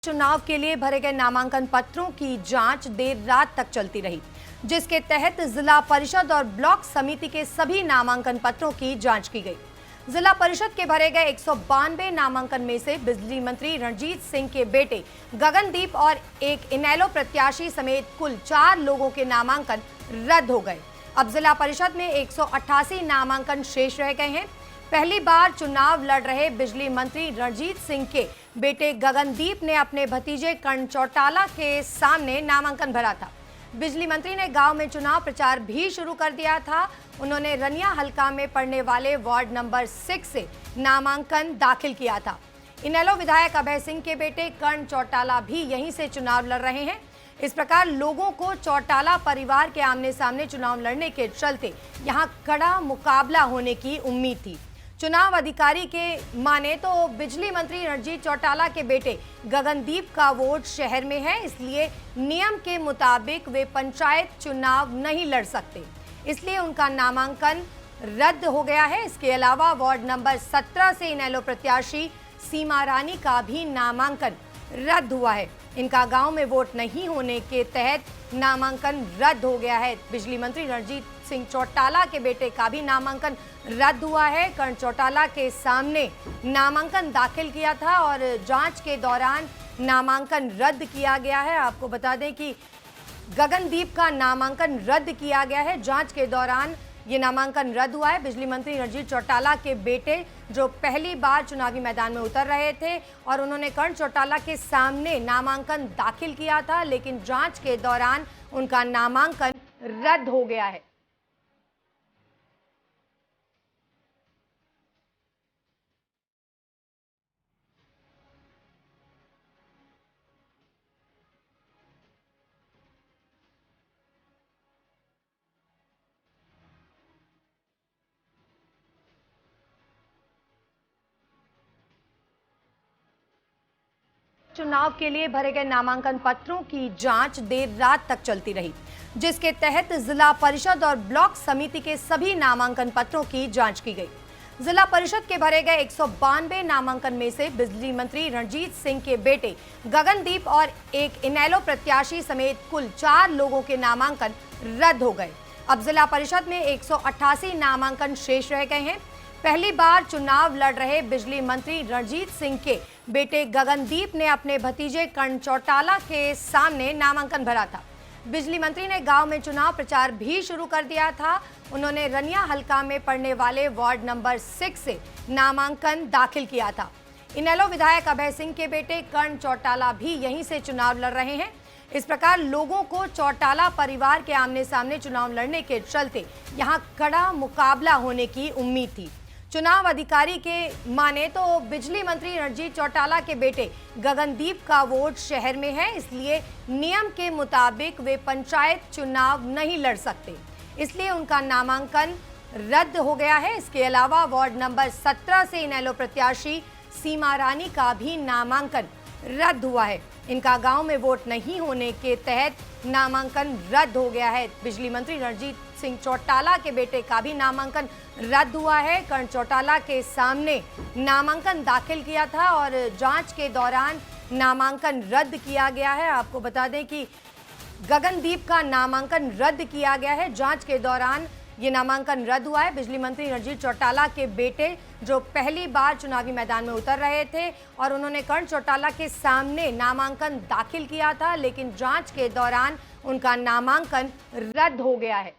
चुनाव के लिए भरे गए नामांकन पत्रों की जांच देर रात तक चलती रही, जिसके तहत जिला परिषद और ब्लॉक समिति के सभी नामांकन पत्रों की जांच की गई। जिला परिषद के भरे गए 192 नामांकन में से बिजली मंत्री रणजीत सिंह के बेटे गगनदीप और एक इनेलो प्रत्याशी समेत कुल 4 लोगों के नामांकन रद्द हो गए। अब जिला परिषद में 188 नामांकन शेष रह गए हैं। पहली बार चुनाव लड़ रहे बिजली मंत्री रणजीत सिंह के बेटे गगनदीप ने अपने भतीजे कर्ण चौटाला के सामने नामांकन भरा था। बिजली मंत्री ने गांव में चुनाव प्रचार भी शुरू कर दिया था। उन्होंने रनिया हल्का में पड़ने वाले वार्ड नंबर 6 से नामांकन दाखिल किया था। इनेलो विधायक अभय सिंह के बेटे कर्ण चौटाला भी यहीं से चुनाव लड़ रहे हैं। इस प्रकार लोगों को चौटाला परिवार के आमने सामने चुनाव लड़ने के चलते यहां कड़ा मुकाबला होने की उम्मीद थी। चुनाव अधिकारी के माने तो बिजली मंत्री रणजीत चौटाला के बेटे गगनदीप का वोट शहर में है, इसलिए नियम के मुताबिक वे पंचायत चुनाव नहीं लड़ सकते, इसलिए उनका नामांकन रद्द हो गया है। इसके अलावा वार्ड नंबर 17 से इनेलो प्रत्याशी सीमा रानी का भी नामांकन रद्द हुआ है। इनका गांव में वोट नहीं होने के तहत नामांकन रद्द हो गया है। बिजली मंत्री रणजीत सिंह चौटाला के बेटे का भी नामांकन रद्द हुआ है। कर्ण चौटाला के सामने नामांकन दाखिल किया था और जांच के दौरान नामांकन रद्द किया गया है। आपको बता दें कि गगनदीप का नामांकन रद्द किया गया है। जांच के दौरान ये नामांकन रद्द हुआ है। बिजली मंत्री रणजीत चौटाला के बेटे जो पहली बार चुनावी मैदान में उतर रहे थे और उन्होंने कर्ण चौटाला के सामने नामांकन दाखिल किया था, लेकिन जांच के दौरान उनका नामांकन रद्द हो गया है। चुनाव के लिए भरे गए नामांकन पत्रों की जांच देर रात तक चलती रही, जिसके तहत जिला परिषद और ब्लॉक समिति के सभी नामांकन पत्रों की जांच की गई। जिला परिषद के भरे गए 192 नामांकन में से बिजली मंत्री रणजीत सिंह के बेटे गगनदीप और एक इनेलो प्रत्याशी समेत कुल 4 लोगों के नामांकन रद्द हो गए। अब जिला परिषद में 188 नामांकन शेष रह गए हैं। पहली बार चुनाव लड़ रहे बिजली मंत्री रणजीत सिंह के बेटे गगनदीप ने अपने भतीजे कर्ण चौटाला के सामने नामांकन भरा था। बिजली मंत्री ने गांव में चुनाव प्रचार भी शुरू कर दिया था। उन्होंने रनिया हल्का में पड़ने वाले वार्ड नंबर 6 से नामांकन दाखिल किया था। इनेलो विधायक अभय सिंह के बेटे कर्ण चौटाला भी यहीं से चुनाव लड़ रहे हैं। इस प्रकार लोगों को चौटाला परिवार के आमने सामने चुनाव लड़ने के चलते यहां कड़ा मुकाबला होने की उम्मीद थी। चुनाव अधिकारी के माने तो बिजली मंत्री रणजीत चौटाला के बेटे गगनदीप का वोट शहर में है, इसलिए नियम के मुताबिक वे पंचायत चुनाव नहीं लड़ सकते, इसलिए उनका नामांकन रद्द हो गया है। इसके अलावा वार्ड नंबर 17 से इनेलो प्रत्याशी सीमा रानी का भी नामांकन रद्द हुआ है। इनका गांव में वोट नहीं होने के तहत नामांकन रद्द हो गया है। बिजली मंत्री रणजीत सिंह चौटाला के बेटे का भी नामांकन रद्द हुआ है। कर्ण चौटाला के सामने नामांकन दाखिल किया था और जांच के दौरान नामांकन रद्द किया गया है। आपको बता दें कि गगनदीप का नामांकन रद्द किया गया है। जांच के दौरान ये नामांकन रद्द हुआ है। बिजली मंत्री रणजीत चौटाला के बेटे जो पहली बार चुनावी मैदान में उतर रहे थे और उन्होंने कर्ण चौटाला के सामने नामांकन दाखिल किया था, लेकिन जांच के दौरान उनका नामांकन रद्द हो गया है।